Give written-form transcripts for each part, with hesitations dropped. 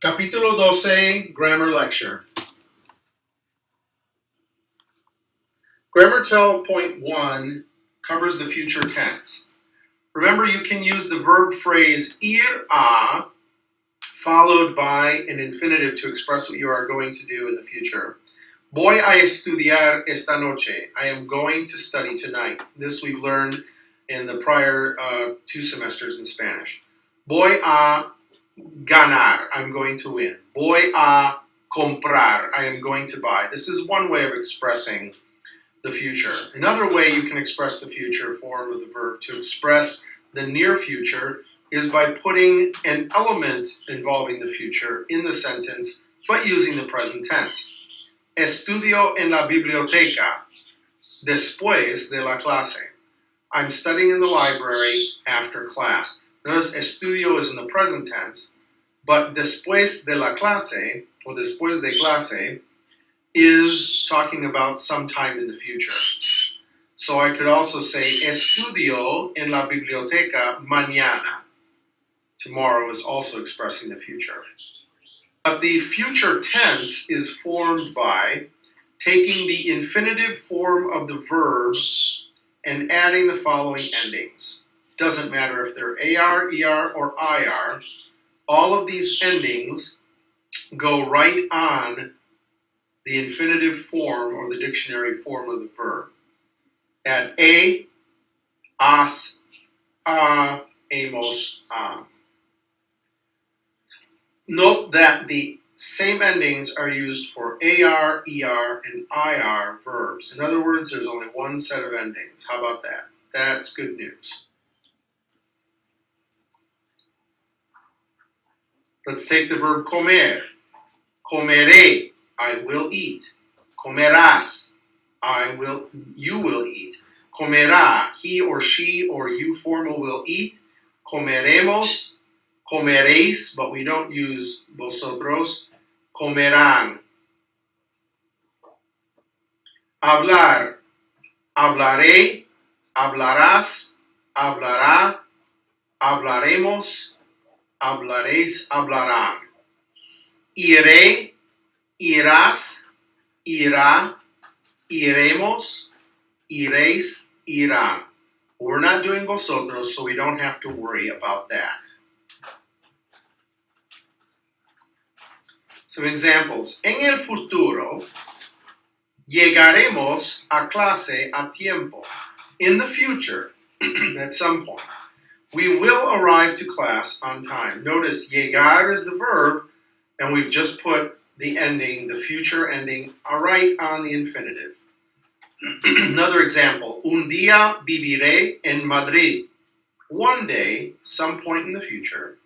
Capítulo 12, Grammar Lecture. Grammar Tell Point 1 covers the future tense. Remember, you can use the verb phrase ir a followed by an infinitive to express what you are going to do in the future. Voy a estudiar esta noche. I am going to study tonight. This we've learned in the prior 2 semesters in Spanish. Voy a ganar. I'm going to win. Voy a comprar. I am going to buy. This is one way of expressing the future. Another way you can express the future form of the verb to express the near future is by putting an element involving the future in the sentence, but using the present tense. Estudio en la biblioteca después de la clase. I'm studying in the library after class. Notice estudio is in the present tense, but después de la clase, or después de clase, is talking about sometime in the future. So I could also say estudio en la biblioteca mañana. Tomorrow is also expressing the future. But the future tense is formed by taking the infinitive form of the verb and adding the following endings. Doesn't matter if they're AR, ER, or IR. All of these endings go right on the infinitive form or the dictionary form of the verb. Add a, as, a, amos, a. Note that the same endings are used for AR, ER, and IR verbs. In other words, there's only one set of endings. How about that? That's good news. Let's take the verb comer. Comeré, I will eat. Comerás, you will eat. Comerá, he or she or you formal will eat. Comeremos, comeréis, but we don't use vosotros. Comerán. Hablar, hablaré, hablarás, hablará, hablaremos, hablaréis, hablarán. Iré, irás, irá, iremos, iréis, irán. We're not doing vosotros, so we don't have to worry about that. Some examples. En el futuro, llegaremos a clase a tiempo. In the future, at some point, we will arrive to class on time. Notice, llegar is the verb, and we've just put the ending, the future ending, right on the infinitive. Another example. Un día viviré en Madrid. One day, some point in the future,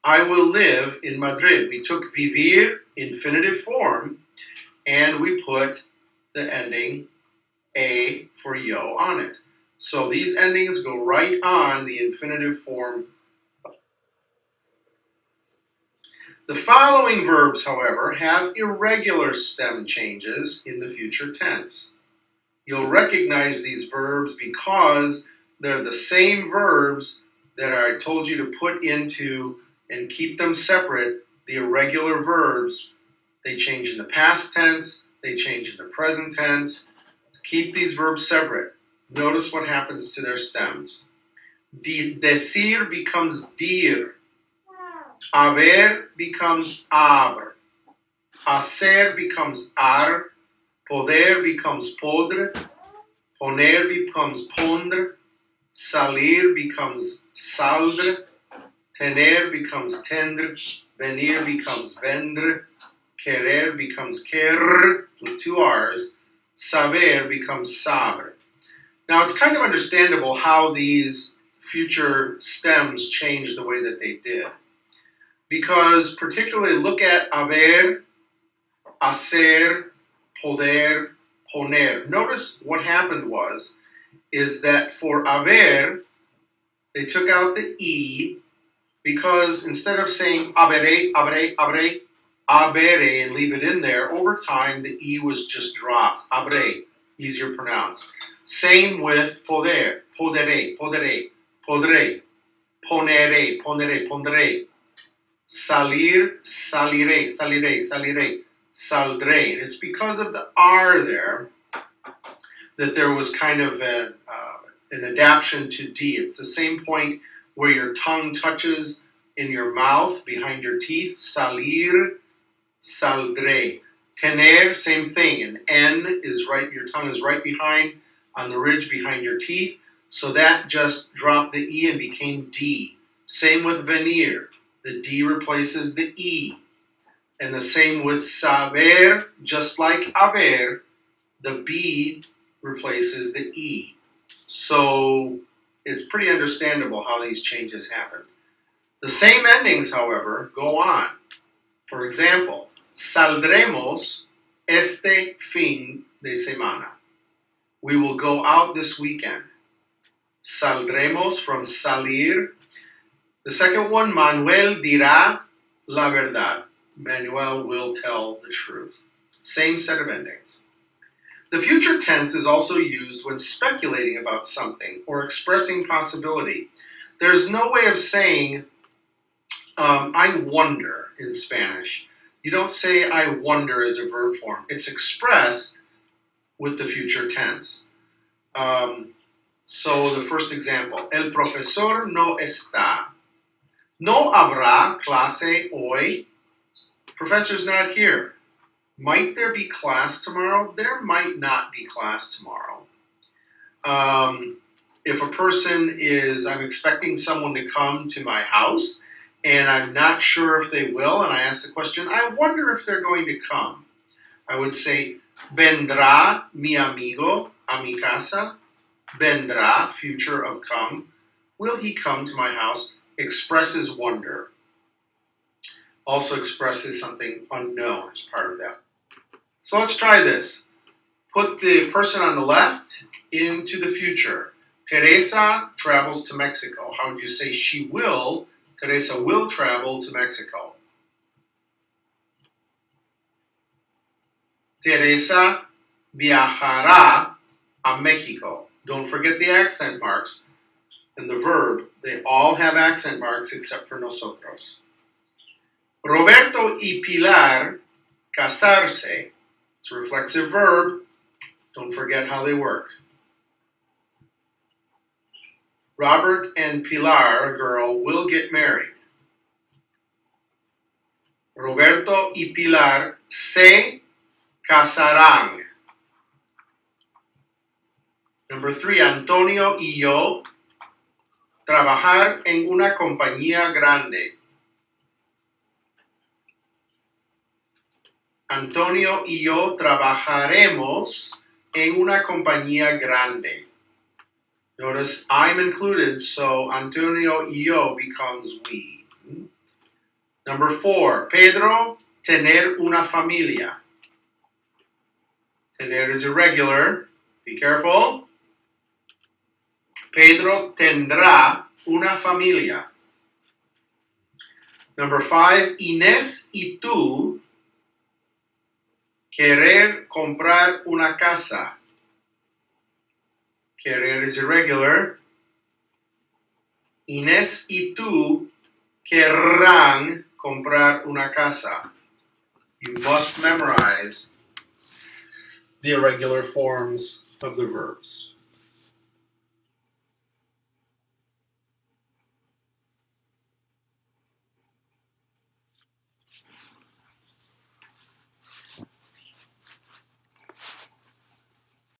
I will live in Madrid. We took vivir, infinitive form, and we put the ending a for yo on it. So these endings go right on the infinitive form. The following verbs, however, have irregular stem changes in the future tense. You'll recognize these verbs because they're the same verbs that I told you to put into and keep them separate. The irregular verbs, they change in the past tense, they change in the present tense. Keep these verbs separate. Notice what happens to their stems. Decir becomes dir. Haber becomes haber. Hacer becomes ar. Poder becomes podre. Poner becomes pondre. Salir becomes saldre. Tener becomes tendre. Venir becomes vendre. Querer becomes querer with 2 R's. Saber becomes saber. Now it's kind of understandable how these future stems changed the way that they did. Because particularly look at haber, hacer, poder, poner. Notice what happened is that for haber, they took out the E because instead of saying habere, habere, habere, habere and leave it in there, over time the E was just dropped. Habre, easier to pronounce. Same with poder, podere, podere, podré, ponere, ponere, pondré. Salir, saliré, saliré, saliré, saldré. It's because of the R there that there was kind of an adaptation to D. It's the same point where your tongue touches in your mouth behind your teeth. Salir, saldré. Tener, same thing. An N is right, your tongue is right behind on the ridge behind your teeth. So that just dropped the E and became D. Same with venir. The D replaces the E. And the same with saber, just like haber, the B replaces the E. So it's pretty understandable how these changes happen. The same endings, however, go on. For example, saldremos este fin de semana. We will go out this weekend. Saldremos from salir. The second one, Manuel dirá la verdad. Manuel will tell the truth. Same set of endings. The future tense is also used when speculating about something or expressing possibility. There's no way of saying, I wonder in Spanish. You don't say I wonder as a verb form. It's expressed with the future tense. So the first example, el profesor no está. No habrá clase hoy. Professor's not here. Might there be class tomorrow? There might not be class tomorrow. If a person is, I'm expecting someone to come to my house, and I'm not sure if they will, and I ask the question, I wonder if they're going to come. I would say, vendrá mi amigo a mi casa? Vendrá, future of come. Will he come to my house? Expresses wonder. Also expresses something unknown as part of that. So let's try this. Put the person on the left into the future. Teresa travels to Mexico. How would you say she will? Teresa will travel to Mexico. Teresa viajará a México. Don't forget the accent marks and the verb. They all have accent marks except for nosotros. Roberto y Pilar casarse. It's a reflexive verb. Don't forget how they work. Robert and Pilar, a girl, will get married. Roberto y Pilar se casarán. Number 3, Antonio y yo trabajar en una compañía grande. Antonio y yo trabajaremos en una compañía grande. Notice I'm included, so Antonio y yo becomes we. Number 4, Pedro tener una familia. Tener is irregular. Be careful. Pedro tendrá una familia. Number 5, Inés y tú querer comprar una casa. Querer is irregular. Inés y tú querrán comprar una casa. You must memorize the irregular forms of the verbs.